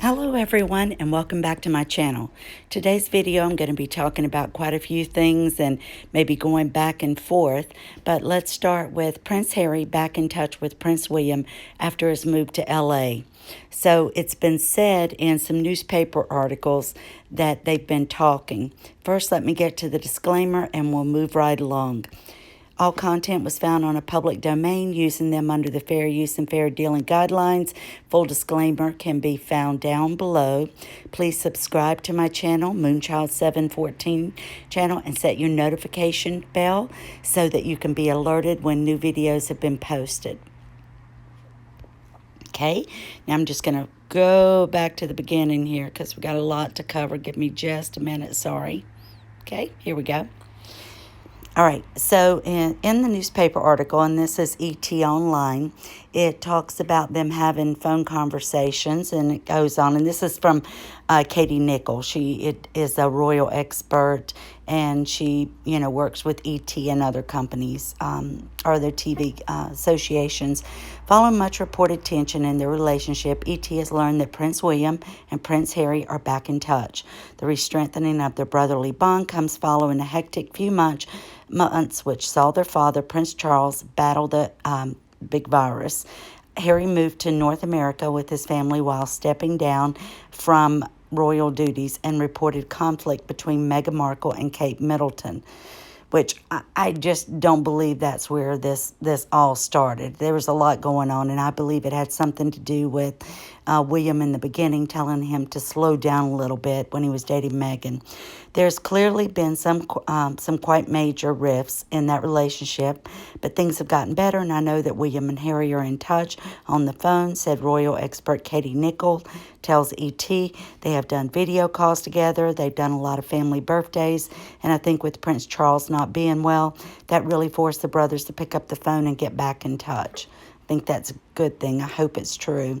Hello everyone and welcome back to my channel. Today's video I'm going to be talking about quite a few things and maybe going back and forth, but let's start with Prince Harry back in touch with Prince William after his move to LA. So it's been said in some newspaper articles that they've been talking. First, let me get to the disclaimer and we'll move right along. All content was found on a public domain using them under the Fair Use and Fair Dealing Guidelines. Full disclaimer can be found down below. Please subscribe to my channel, Moonchild714 channel, and set your notification bell so that you can be alerted when new videos have been posted. Okay, now I'm just going to go back to the beginning here because we got a lot to cover. Give me just a minute, sorry. Okay, here we go. All right, so in the newspaper article, and this is ET Online, it talks about them having phone conversations, and it goes on. And this is from Katie Nichols. She is a royal expert, and she, works with ET and other companies or other TV associations. Following much reported tension in their relationship, ET has learned that Prince William and Prince Harry are back in touch. The re-strengthening of their brotherly bond comes following a hectic few months which saw their father, Prince Charles, battle the big virus. Harry moved to North America with his family while stepping down from royal duties and reported conflict between Meghan Markle and Kate Middleton, which I just don't believe that's where this all started. There was a lot going on, and I believe it had something to do with William in the beginning telling him to slow down a little bit when he was dating Meghan. There's clearly been some quite major rifts in that relationship, but things have gotten better, and I know that William and Harry are in touch on the phone, said royal expert Katie Nichols, tells ET. They have done video calls together. They've done a lot of family birthdays, and I think with Prince Charles not being well, that really forced the brothers to pick up the phone and get back in touch. I think that's a good thing. I hope it's true.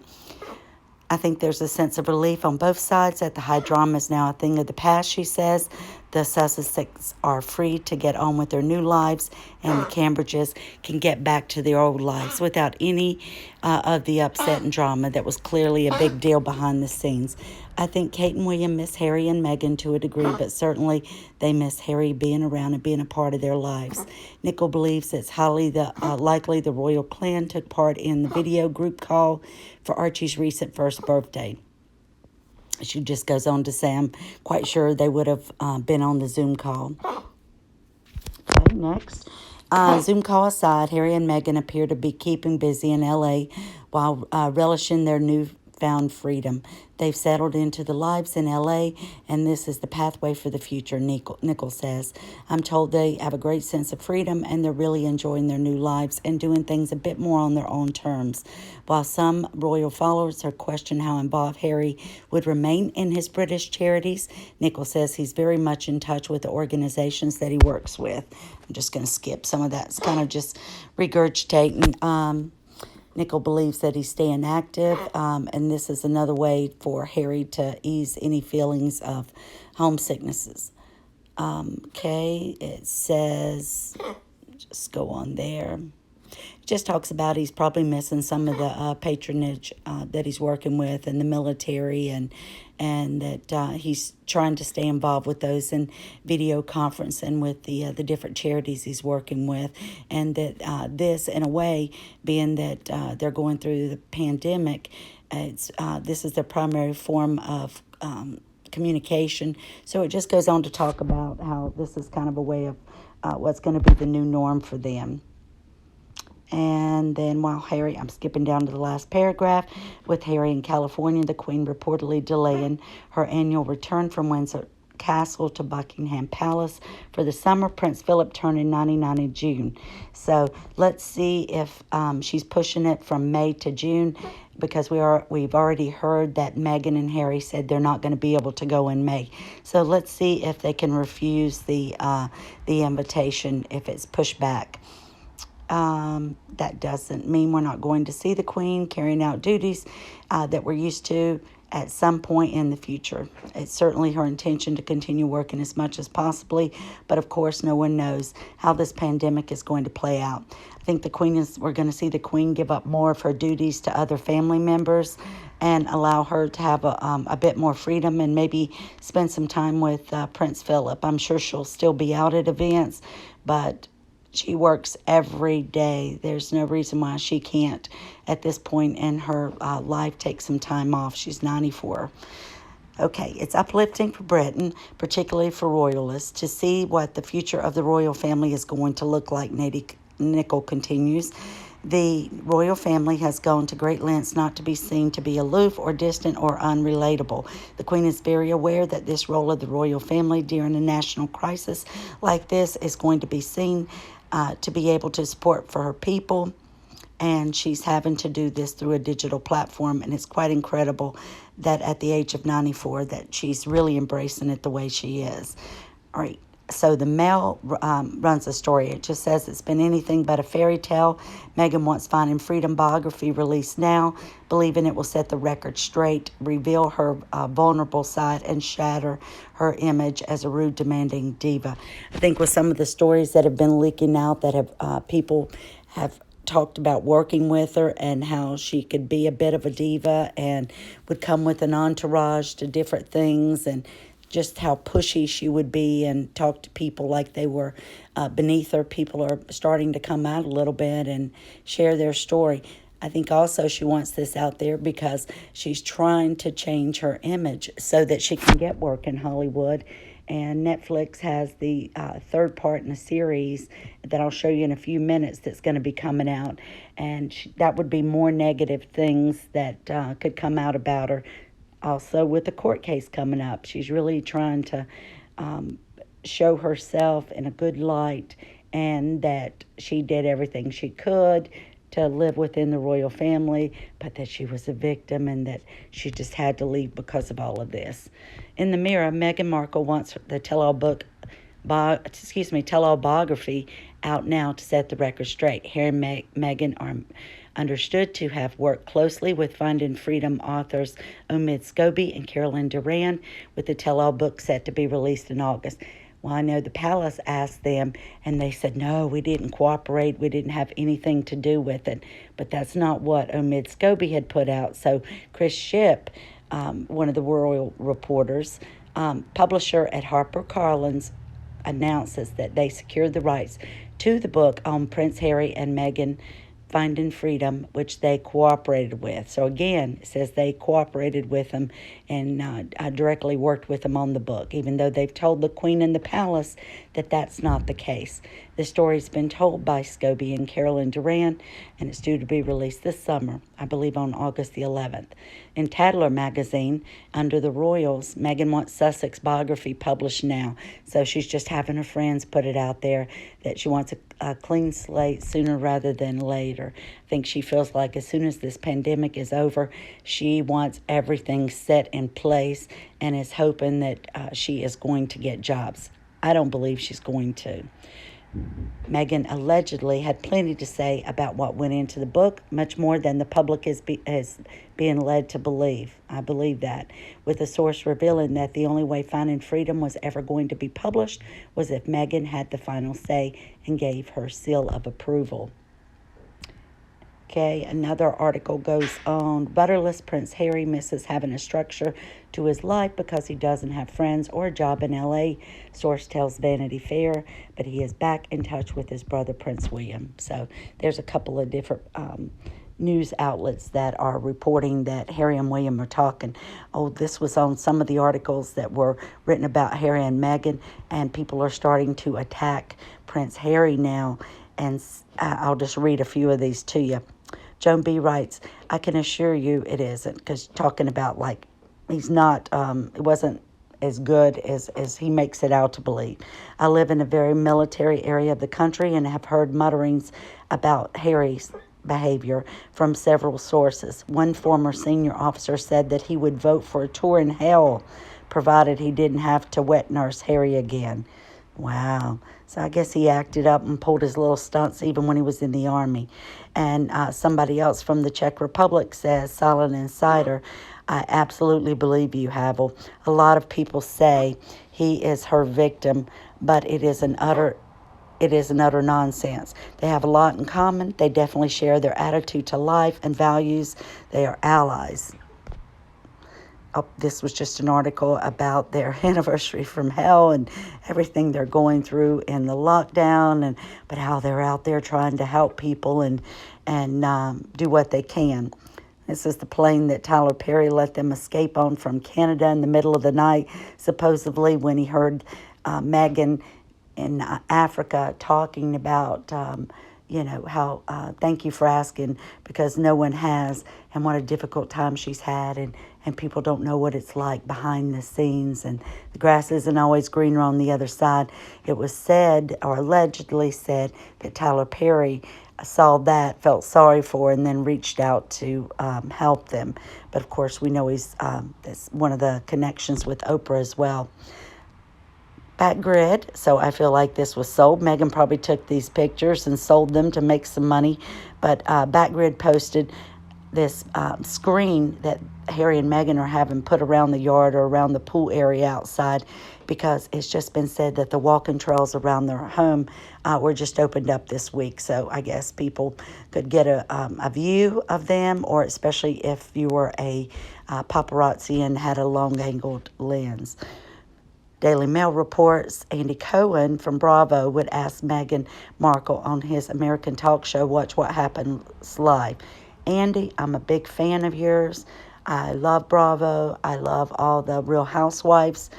I think there's a sense of relief on both sides that the high drama is now a thing of the past, she says. The Sussexes are free to get on with their new lives, and the Cambridges can get back to their old lives without any of the upset and drama that was clearly a big deal behind the scenes. I think Kate and William miss Harry and Meghan to a degree, but certainly they miss Harry being around and being a part of their lives. Nichols believes it's highly likely the royal clan took part in the video group call for Archie's recent first birthday. She just goes on to say, I'm quite sure they would have been on the Zoom call. Okay, next. Zoom call aside, Harry and Meghan appear to be keeping busy in L.A. while relishing their newfound freedom. They've settled into the lives in L.A., and this is the pathway for the future, Nichols says. I'm told they have a great sense of freedom, and they're really enjoying their new lives and doing things a bit more on their own terms. While some royal followers have questioned how involved Harry would remain in his British charities, Nichols says he's very much in touch with the organizations that he works with. I'm just going to skip some of that. It's kind of just regurgitating. Nichols believes that he's staying active, and this is another way for Harry to ease any feelings of homesicknesses. Okay, it says, just go on there. It just talks about he's probably missing some of the patronage that he's working with in the military, and that he's trying to stay involved with those in video conferencing with the different charities he's working with, and that this, in a way, being that they're going through the pandemic, this is their primary form of communication. So it just goes on to talk about how this is kind of a way of what's going to be the new norm for them. And then while Harry, I'm skipping down to the last paragraph, with Harry in California, the Queen reportedly delaying her annual return from Windsor Castle to Buckingham Palace for the summer. Prince Philip turning 99 in June. So let's see if she's pushing it from May to June, because we've already heard that Meghan and Harry said they're not going to be able to go in May. So let's see if they can refuse the invitation if it's pushed back. That doesn't mean we're not going to see the Queen carrying out duties that we're used to at some point in the future. It's certainly her intention to continue working as much as possibly, but of course no one knows how this pandemic is going to play out. I think we're going to see the Queen give up more of her duties to other family members. and allow her to have a bit more freedom and maybe spend some time with Prince Philip. I'm sure she'll still be out at events, but she works every day. There's no reason why she can't, at this point in her life, take some time off. She's 94. Okay, it's uplifting for Britain, particularly for royalists, to see what the future of the royal family is going to look like, Nickel continues. The royal family has gone to great lengths not to be seen to be aloof or distant or unrelatable. The Queen is very aware that this role of the royal family during a national crisis like this is going to be seen to be able to support for her people, and she's having to do this through a digital platform, and it's quite incredible that at the age of 94 that she's really embracing it the way she is. All right, so the Mail runs a story. It just says it's been anything but a fairy tale. Meghan wants Finding Freedom biography released now, believing it will set the record straight, reveal her vulnerable side, and shatter her image as a rude, demanding diva. I think with some of the stories that have been leaking out that have people have talked about working with her and how she could be a bit of a diva and would come with an entourage to different things, and just how pushy she would be and talk to people like they were beneath her. People are starting to come out a little bit and share their story. I think also she wants this out there because she's trying to change her image so that she can get work in Hollywood. And Netflix has the third part in a series that I'll show you in a few minutes that's going to be coming out. And that would be more negative things that could come out about her. Also, with the court case coming up, she's really trying to show herself in a good light, and that she did everything she could to live within the royal family, but that she was a victim and that she just had to leave because of all of this. In the Mirror, Meghan Markle wants the tell-all biography out now to set the record straight. Harry and Meghan are understood to have worked closely with Finding Freedom authors Omid Scobie and Carolyn Duran, with the tell-all book set to be released in August. Well, I know the palace asked them, and they said, no, we didn't cooperate. We didn't have anything to do with it. But that's not what Omid Scobie had put out. So Chris Shipp, one of the royal reporters, publisher at HarperCollins, announces that they secured the rights to the book on Prince Harry and Meghan Finding Freedom, which they cooperated with. So again, it says they cooperated with them and directly worked with them on the book, even though they've told the Queen and the Palace that that's not the case. The story's been told by Scobie and Carolyn Duran, and it's due to be released this summer, I believe on August the 11th. In Tatler magazine, under the Royals, Meghan wants Sussex biography published now. So she's just having her friends put it out there that she wants a clean slate sooner rather than later. I think she feels like as soon as this pandemic is over, she wants everything set in place and is hoping that she is going to get jobs. I don't believe she's going to. Meghan allegedly had plenty to say about what went into the book, much more than the public is being led to believe. I believe that, with a source revealing that the only way Finding Freedom was ever going to be published was if Meghan had the final say and gave her seal of approval. Okay, another article goes on. Butterless Prince Harry misses having a structure to his life because he doesn't have friends or a job in L.A., source tells Vanity Fair, but he is back in touch with his brother, Prince William. So there's a couple of different news outlets that are reporting that Harry and William are talking. Oh, this was on some of the articles that were written about Harry and Meghan, and people are starting to attack Prince Harry now, and I'll just read a few of these to you. Joan B. writes, I can assure you it isn't, because talking about like he's not, it wasn't as good as he makes it out to believe. I live in a very military area of the country and have heard mutterings about Harry's behavior from several sources. One former senior officer said that he would vote for a tour in hell provided he didn't have to wet nurse Harry again. Wow. So I guess he acted up and pulled his little stunts even when he was in the army. And somebody else from the Czech Republic says, Silent Insider, I absolutely believe you, Havel. A lot of people say he is her victim, but it is an utter nonsense. They have a lot in common. They definitely share their attitude to life and values. They are allies. Oh, this was just an article about their anniversary from hell and everything they're going through in the lockdown, but how they're out there trying to help people and do what they can. This is the plane that Tyler Perry let them escape on from Canada in the middle of the night, supposedly when he heard Meghan in Africa talking about, how thank you for asking, because no one has, and what a difficult time she's had, and people don't know what it's like behind the scenes, and the grass isn't always greener on the other side. It was said, or allegedly said, that Tyler Perry saw that, felt sorry for, and then reached out to help them. But of course, we know he's that's one of the connections with Oprah as well. Back grid, so I feel like this was sold. Meghan probably took these pictures and sold them to make some money. But Backgrid posted this screen that Harry and Meghan are having put around the yard or around the pool area outside, because it's just been said that the walking trails around their home were just opened up this week. So I guess people could get a view of them, or especially if you were a paparazzi and had a long-angled lens. Daily Mail reports Andy Cohen from Bravo would ask Meghan Markle on his American talk show, Watch What Happens Live. Andy, I'm a big fan of yours. I love Bravo. I love all the Real Housewives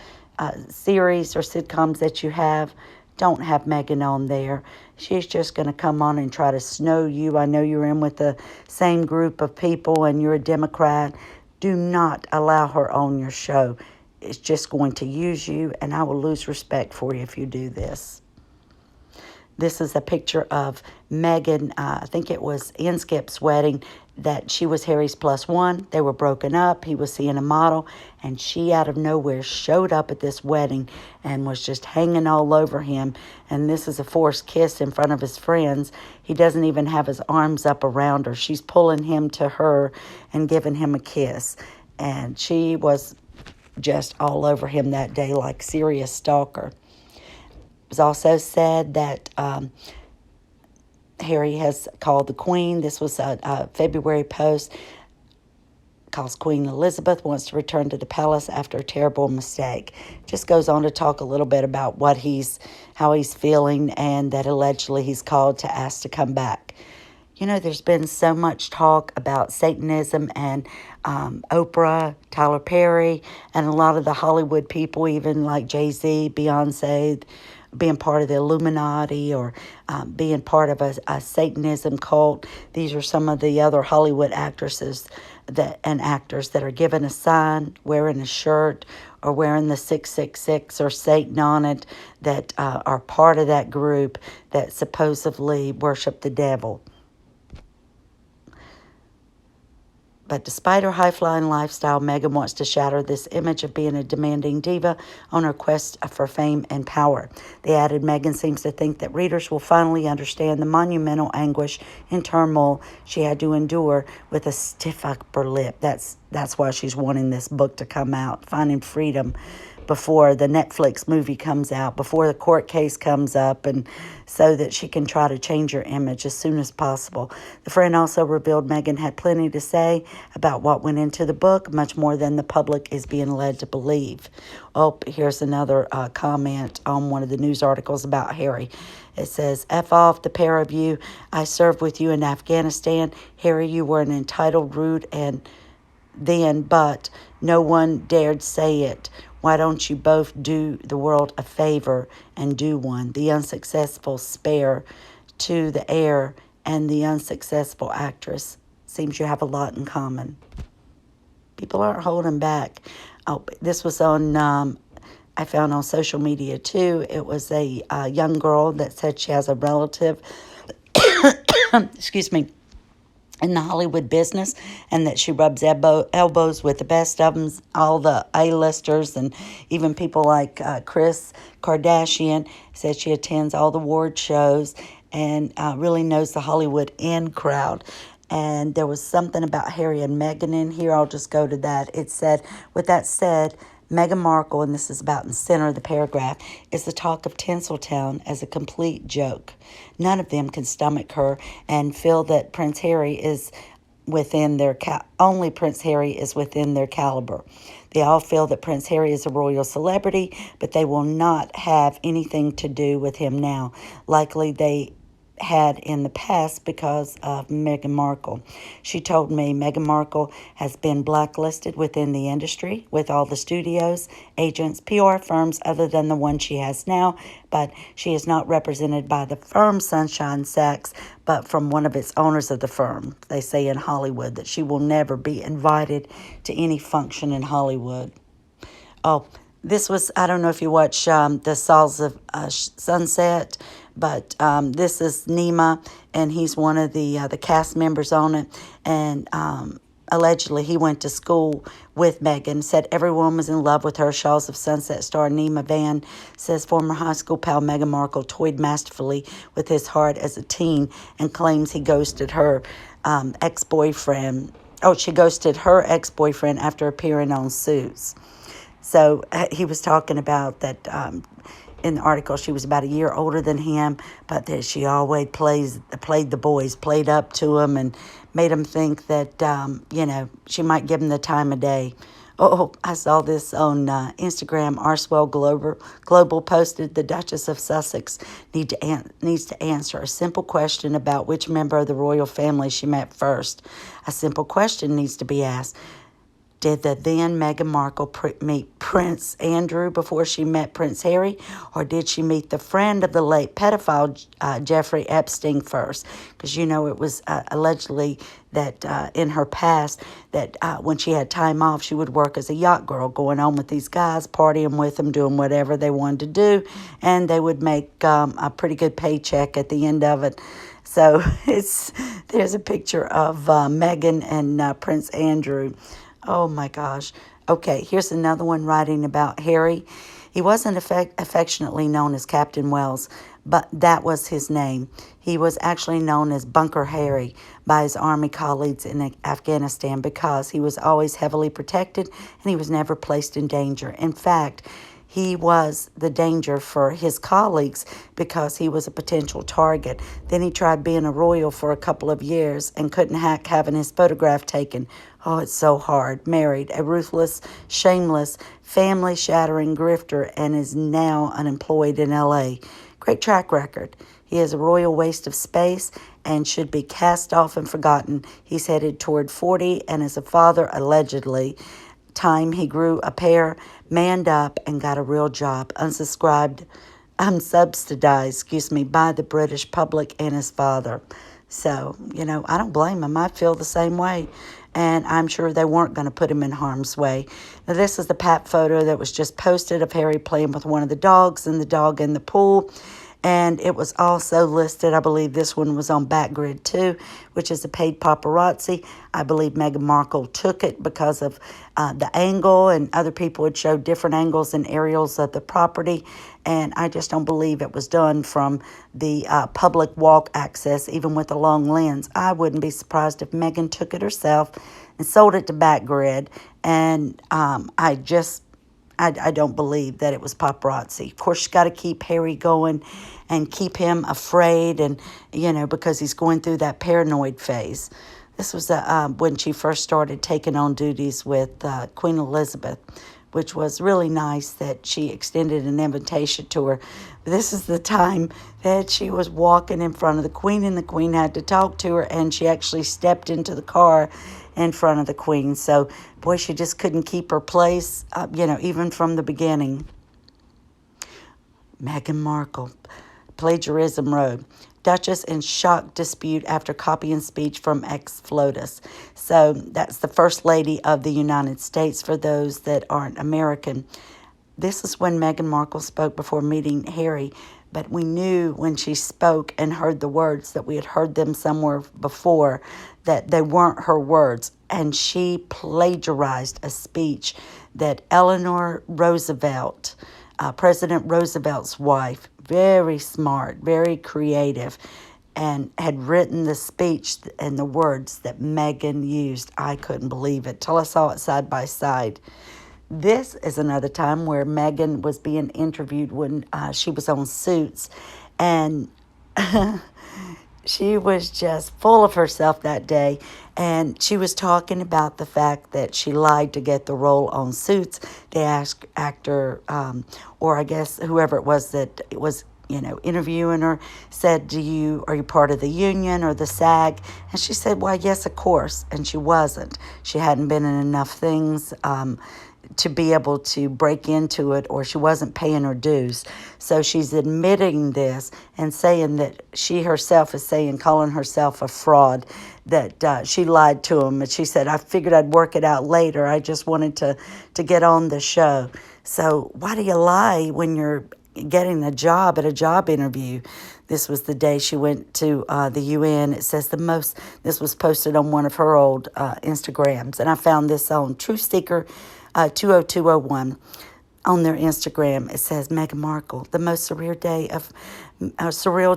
series or sitcoms that you have. Don't have Meghan on there. She's just going to come on and try to snow you. I know you're in with the same group of people and you're a Democrat. Do not allow her on your show. It's just going to use you, and I will lose respect for you if you do this. This is a picture of Meghan, I think it was Skip's wedding, that she was Harry's +1. They were broken up. He was seeing a model, and she out of nowhere showed up at this wedding and was just hanging all over him. And this is a forced kiss in front of his friends. He doesn't even have his arms up around her. She's pulling him to her and giving him a kiss. And she was just all over him that day like serious stalker. It was also said that Harry has called the Queen. This was a February post. Calls Queen Elizabeth, wants to return to the palace after a terrible mistake. Just goes on to talk a little bit about how he's feeling, and that allegedly he's called to ask to come back. You know, there's been so much talk about Satanism and Oprah, Tyler Perry, and a lot of the Hollywood people, even like Jay-Z, Beyonce, being part of the Illuminati or being part of a Satanism cult. These are some of the other Hollywood actresses and actors that are given a sign, wearing a shirt, or wearing the 666 or Satan on it, that are part of that group that supposedly worship the devil. But despite her high-flying lifestyle, Meghan wants to shatter this image of being a demanding diva on her quest for fame and power. They added, Meghan seems to think that readers will finally understand the monumental anguish and turmoil she had to endure with a stiff upper lip. That's why she's wanting this book to come out, Finding Freedom, before the Netflix movie comes out, before the court case comes up, and so that she can try to change her image as soon as possible. The friend also revealed Meghan had plenty to say about what went into the book, much more than the public is being led to believe. Oh, here's another comment on one of the news articles about Harry. It says, F off the pair of you. I served with you in Afghanistan. Harry, you were an entitled, rude, and then, but no one dared say it. Why don't you both do the world a favor and do one? The unsuccessful spare to the heir and the unsuccessful actress. Seems you have a lot in common. People aren't holding back. Oh, this was on, I found on social media too. It was a young girl that said she has a relative, excuse me, in the Hollywood business, and that she rubs elbows with the best of them, all the A-listers, and even people like Kris Kardashian. Said she attends all the award shows and really knows the Hollywood in crowd. And there was something about Harry and Meghan in here. I'll just go to that. It said, with that said, Meghan Markle, and this is about in the center of the paragraph, is the talk of Tinseltown as a complete joke. None of them can stomach her and feel that Prince Harry is, within their only Prince Harry is within their caliber. They all feel that Prince Harry is a royal celebrity, but they will not have anything to do with him now. Likely they had in the past because of Meghan Markle. She told me Meghan Markle has been blacklisted within the industry with all the studios, agents, PR firms other than the one she has now, but she is not represented by the firm Sunshine Sachs, but from one of its owners of the firm. They say in Hollywood that she will never be invited to any function in Hollywood. Oh, this was, I don't know if you watch The Souls of Sunset, but this is Nima, and he's one of the cast members on it. And allegedly, he went to school with Meghan, said everyone was in love with her. Shaw's of Sunset star Nima Van says former high school pal Meghan Markle toyed masterfully with his heart as a teen and claims he ghosted her ex-boyfriend. Oh, she ghosted her ex-boyfriend after appearing on Suits. So he was talking about that in the article. She was about a year older than him, but that she always played the boys, played up to him, and made him think that she might give him the time of day. Oh, I saw this on Instagram. Arswell Global posted the Duchess of Sussex needs to answer a simple question about which member of the royal family she met first. A simple question needs to be asked. Did the then Meghan Markle meet Prince Andrew before she met Prince Harry, or did she meet the friend of the late pedophile Jeffrey Epstein first? Because it was allegedly that in her past that when she had time off, she would work as a yacht girl, going on with these guys, partying with them, doing whatever they wanted to do, and they would make a pretty good paycheck at the end of it. So there's a picture of Meghan and Prince Andrew. Oh, my gosh. Okay, here's another one writing about Harry. He wasn't affectionately known as Captain Wells, but that was his name. He was actually known as Bunker Harry by his army colleagues in Afghanistan because he was always heavily protected and he was never placed in danger. In fact, he was the danger for his colleagues because he was a potential target. Then he tried being a royal for a couple of years and couldn't hack having his photograph taken. Oh, it's so hard. Married, a ruthless, shameless, family-shattering grifter, and is now unemployed in L.A. Great track record. He is a royal waste of space and should be cast off and forgotten. He's headed toward 40 and is a father, allegedly. Time he grew a pair, manned up, and got a real job, unsubsidized, by the British public and his father. So, I don't blame him. I feel the same way. And I'm sure they weren't going to put him in harm's way. Now, this is the pat photo that was just posted of Harry playing with one of the dogs and the dog in the pool. And it was also listed, I believe this one was on Backgrid too, which is a paid paparazzi. I believe Meghan Markle took it because of the angle, and other people had showed different angles and aerials of the property. And I just don't believe it was done from the public walk access, even with a long lens. I wouldn't be surprised if Meghan took it herself and sold it to Backgrid. And I don't believe that it was paparazzi. Of course, you got to keep Harry going and keep him afraid, and because he's going through that paranoid phase. This was when she first started taking on duties with Queen Elizabeth, which was really nice that she extended an invitation to her. But this is the time that she was walking in front of the Queen, and the Queen had to talk to her, and she actually stepped into the car in front of the Queen. So, boy, she just couldn't keep her place, even from the beginning. Meghan Markle, plagiarism road. Duchess in shock dispute after copying speech from ex-FLOTUS. So that's the First Lady of the United States for those that aren't American. This is when Meghan Markle spoke before meeting Harry, but we knew when she spoke and heard the words that we had heard them somewhere before, that they weren't her words. And she plagiarized a speech that Eleanor Roosevelt, President Roosevelt's wife, very smart, very creative, and had written the speech and the words that Meghan used. I couldn't believe it till I saw it side by side. This is another time where Meghan was being interviewed when she was on Suits, and She was just full of herself that day, and she was talking about the fact that she lied to get the role on Suits. The actor, or I guess whoever it was that it was, interviewing her, said, are you part of the union or the SAG? And she said, "Why, yes, of course." And she wasn't. She hadn't been in enough things to be able to break into it, or she wasn't paying her dues. So she's admitting this and saying that she herself is calling herself a fraud, that she lied to him. And she said, "I figured I'd work it out later. I just wanted to get on the show." So why do you lie when you're getting a job at a job interview? This was the day she went to the UN. It says this was posted on one of her old Instagrams. And I found this on Truth Seeker 20201 on their Instagram. It says, "Meghan Markle, the most surreal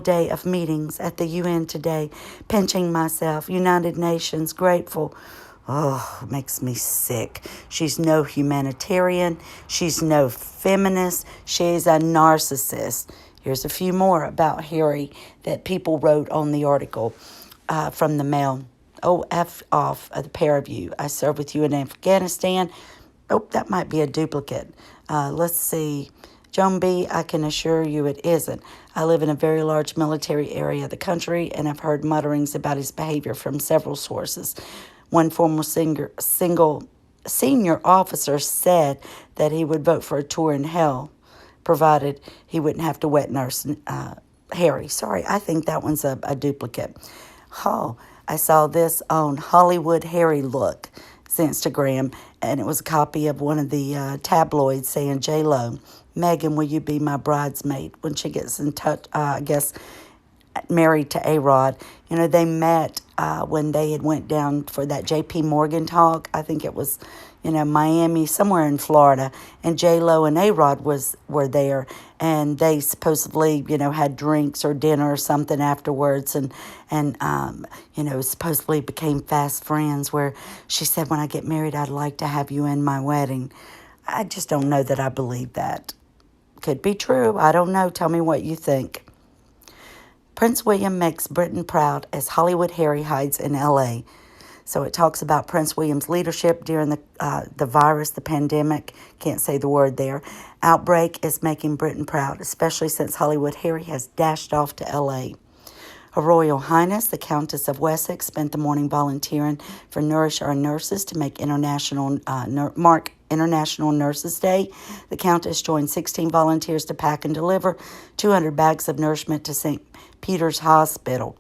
day of meetings at the UN today. Pinching myself. United Nations, grateful." Oh, it makes me sick. She's no humanitarian. She's no feminist. She's a narcissist. Here's a few more about Harry that people wrote on the article from the Mail. "Oh, F off, the pair of you. I served with you in Afghanistan." Oh, that might be a duplicate. Let's see. "Joan B., I can assure you it isn't. I live in a very large military area of the country, and I've heard mutterings about his behavior from several sources. One former senior officer said that he would vote for a tour in hell, provided he wouldn't have to wet nurse Harry." Sorry, I think that one's a duplicate. Oh, I saw this on Hollywood Harry Look. It's Instagram, and it was a copy of one of the tabloids saying, "J-Lo, Meghan, will you be my bridesmaid?" When she gets in touch, I guess, married to A-Rod. They met when they had went down for that J.P. Morgan talk. I think it was, Miami, somewhere in Florida. And J-Lo and A-Rod were there. And they supposedly, had drinks or dinner or something afterwards. And supposedly became fast friends, where she said, "When I get married, I'd like to have you in my wedding." I just don't know that I believe that. Could be true. I don't know. Tell me what you think. Prince William makes Britain proud as Hollywood Harry hides in L.A. So it talks about Prince William's leadership during the virus, the pandemic, can't say the word there, outbreak is making Britain proud, especially since Hollywood Harry has dashed off to L.A. Her Royal Highness, the Countess of Wessex, spent the morning volunteering for Nourish Our Nurses to mark International Nurses Day. The Countess joined 16 volunteers to pack and deliver 200 bags of nourishment to St. Peter's Hospital.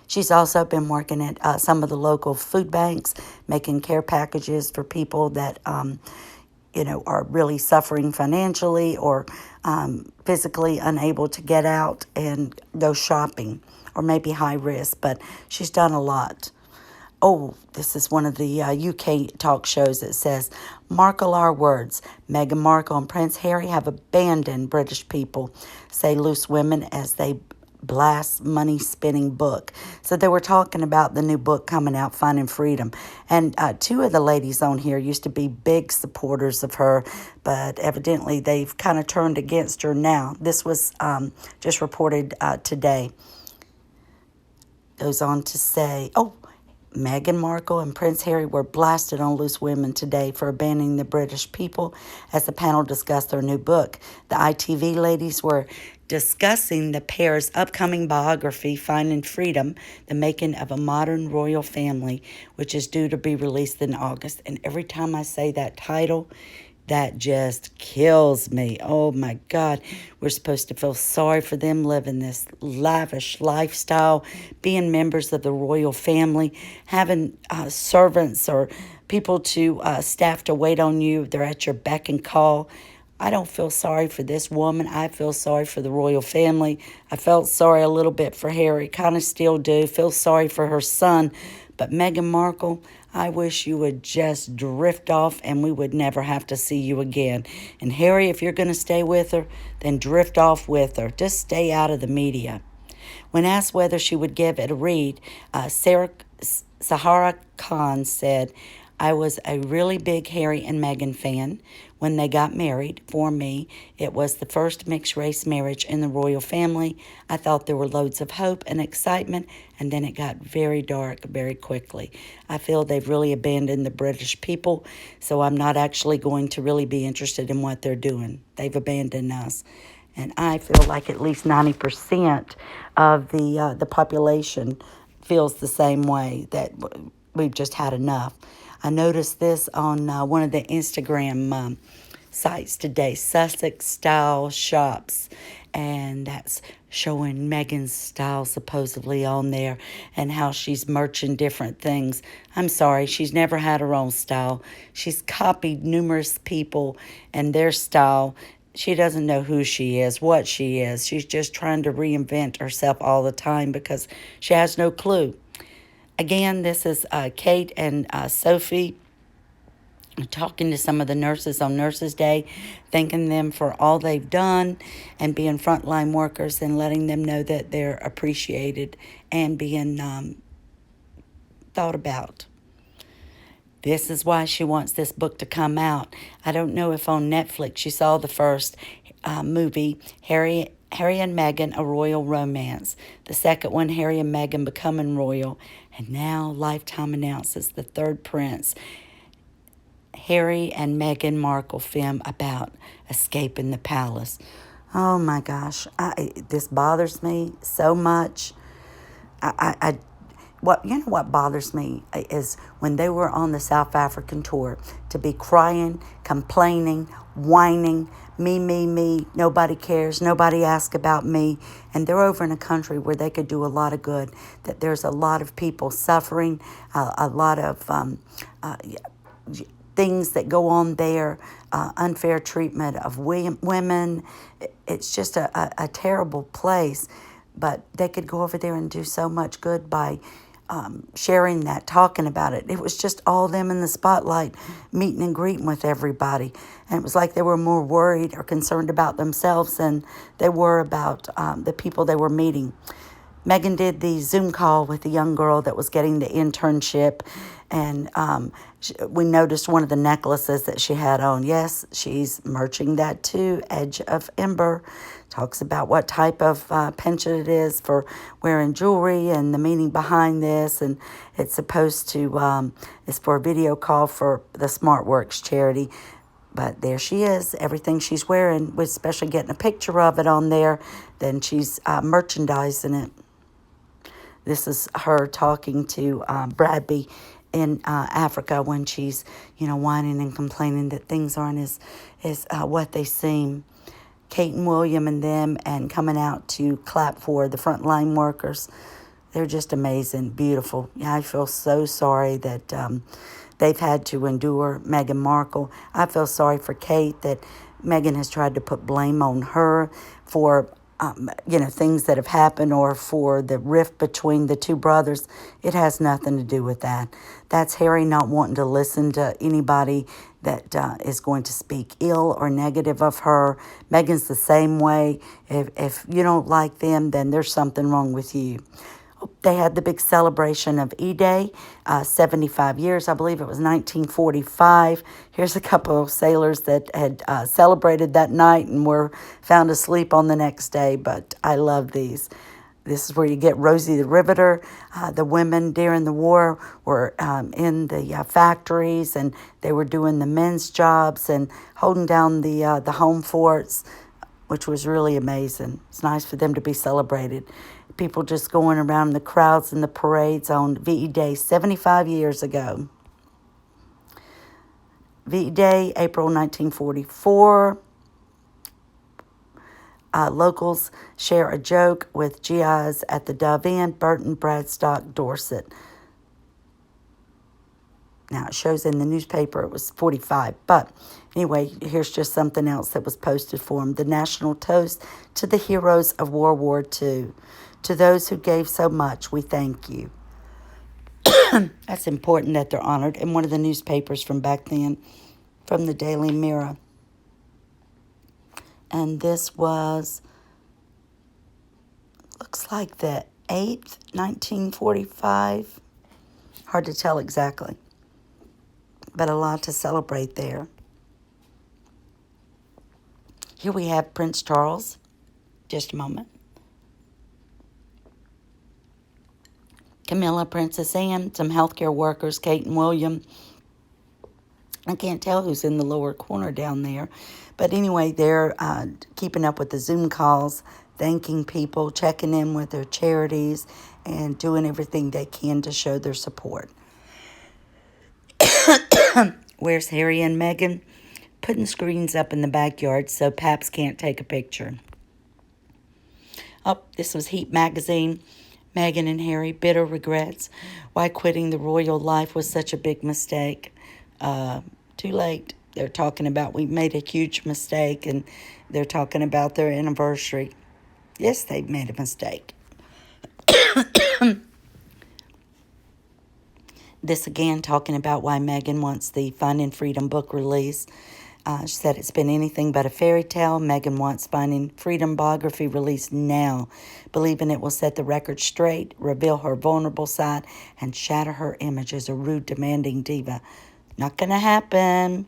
She's also been working at some of the local food banks, making care packages for people that, are really suffering financially or physically unable to get out and go shopping, or maybe high risk, but she's done a lot. Oh, this is one of the UK talk shows that says, "Markle our words. Meghan Markle and Prince Harry have abandoned British people," say loose women as they blast money-spinning book. So they were talking about the new book coming out, Finding Freedom. And two of the ladies on here used to be big supporters of her, but evidently they've kind of turned against her now. This was just reported today. Goes on to say, Meghan Markle and Prince Harry were blasted on Loose Women today for abandoning the British people as the panel discussed their new book. The ITV ladies were discussing the pair's upcoming biography, Finding Freedom, The Making of a Modern Royal Family, which is due to be released in August. And every time I say that title, that just kills me. Oh my God. We're supposed to feel sorry for them living this lavish lifestyle, being members of the royal family, having servants or people to staff to wait on you. They're at your beck and call. I don't feel sorry for this woman. I feel sorry for the royal family. I felt sorry a little bit for Harry. Kind of still do. Feel sorry for her son. But Meghan Markle, I wish you would just drift off and we would never have to see you again. And Harry, if you're going to stay with her, then drift off with her. Just stay out of the media. When asked whether she would give it a read, Sahara Khan said, I was a really big Harry and Meghan fan when they got married. For me, it was the first mixed-race marriage in the royal family. I thought there were loads of hope and excitement, and then it got very dark very quickly. I feel they've really abandoned the British people, so I'm not actually going to really be interested in what they're doing. They've abandoned us. And I feel like at least 90% of the population feels the same way, that we've just had enough. I noticed this on one of the Instagram sites today, Sussex Style Shops, and that's showing Meghan's style supposedly on there and how she's merching different things. I'm sorry, she's never had her own style. She's copied numerous people and their style. She doesn't know who she is, what she is. She's just trying to reinvent herself all the time because she has no clue. Again, this is Kate and Sophie talking to some of the nurses on Nurses Day, thanking them for all they've done and being frontline workers and letting them know that they're appreciated and being thought about. This is why she wants this book to come out. I don't know if on Netflix you saw the first movie, Harry and Meghan, A Royal Romance. The second one, Harry and Meghan Becoming Royal. And now Lifetime announces the third prince, Harry and Meghan Markle film about escaping the palace. Oh my gosh, this bothers me so much. What bothers me is when they were on the South African tour, to be crying, complaining, whining, me, nobody cares, nobody asks about me, and they're over in a country where they could do a lot of good, that there's a lot of people suffering, a lot of things that go on there, unfair treatment of women. It's just a terrible place, but they could go over there and do so much good by sharing that, talking about it. It was just all them in the spotlight, meeting and greeting with everybody. And it was like they were more worried or concerned about themselves than they were about the people they were meeting. Meghan did the Zoom call with the young girl that was getting the internship, and we noticed one of the necklaces that she had on. Yes, she's merching that too, Edge of Ember. Talks about what type of penchant it is for wearing jewelry and the meaning behind this. And it's supposed to, it's for a video call for the SmartWorks charity. But there she is, everything she's wearing, with especially getting a picture of it on there, then she's merchandising it. This is her talking to Bradby in Africa when she's, whining and complaining that things aren't as what they seem. Kate and William and them, and coming out to clap for the frontline workers. They're just amazing, beautiful. Yeah, I feel so sorry that they've had to endure Meghan Markle. I feel sorry for Kate that Meghan has tried to put blame on her for things that have happened, or for the rift between the two brothers. It has nothing to do with that. That's Harry not wanting to listen to anybody that is going to speak ill or negative of her. Meghan's the same way. If you don't like them, then there's something wrong with you. They had the big celebration of E-Day, 75 years. I believe it was 1945. Here's a couple of sailors that had celebrated that night and were found asleep on the next day, but I love these. This is where you get Rosie the Riveter. The women during the war were in the factories, and they were doing the men's jobs and holding down the home forts, which was really amazing. It's nice for them to be celebrated. People just going around the crowds and the parades on VE Day 75 years ago. VE Day, April 1944. Locals share a joke with GIs at the Dove Inn, Burton, Bradstock, Dorset. Now, it shows in the newspaper it was 45. But anyway, here's just something else that was posted for them. The national toast to the heroes of World War II. To those who gave so much, we thank you. That's important that they're honored. In one of the newspapers from back then, from the Daily Mirror. And this was, looks like the 8th, 1945. Hard to tell exactly. but a lot to celebrate there. Here we have Prince Charles. Just a moment. Camilla, Princess Anne, some healthcare workers, Kate and William. I can't tell who's in the lower corner down there. But anyway, they're keeping up with the Zoom calls, thanking people, checking in with their charities, and doing everything they can to show their support. Where's Harry and Meghan? Putting screens up in the backyard so Paps can't take a picture. Oh, this was Heat magazine. Meghan and Harry, bitter regrets. Why quitting the royal life was such a big mistake. Too late. They're talking about we made a huge mistake, and they're talking about their anniversary. Yes, they've made a mistake. This again talking about why Meghan wants the Finding Freedom book released. She said it's been anything but a fairy tale. Meghan wants Finding Freedom biography released now, believing it will set the record straight, reveal her vulnerable side, and shatter her image as a rude, demanding diva. Not going to happen.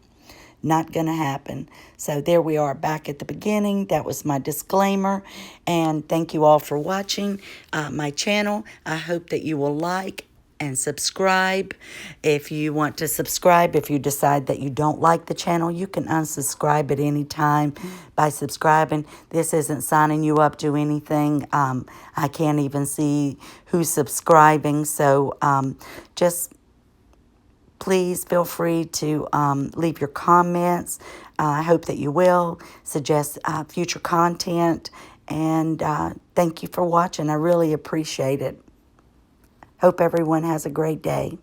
Not going to happen. So there we are back at the beginning. That was my disclaimer. And thank you all for watching my channel. I hope that you will like and subscribe. If you want to subscribe, if you decide that you don't like the channel, you can unsubscribe at any time by subscribing. This isn't signing you up to anything. I can't even see who's subscribing. So just please feel free to leave your comments. I hope that you will suggest future content. And thank you for watching. I really appreciate it. Hope everyone has a great day.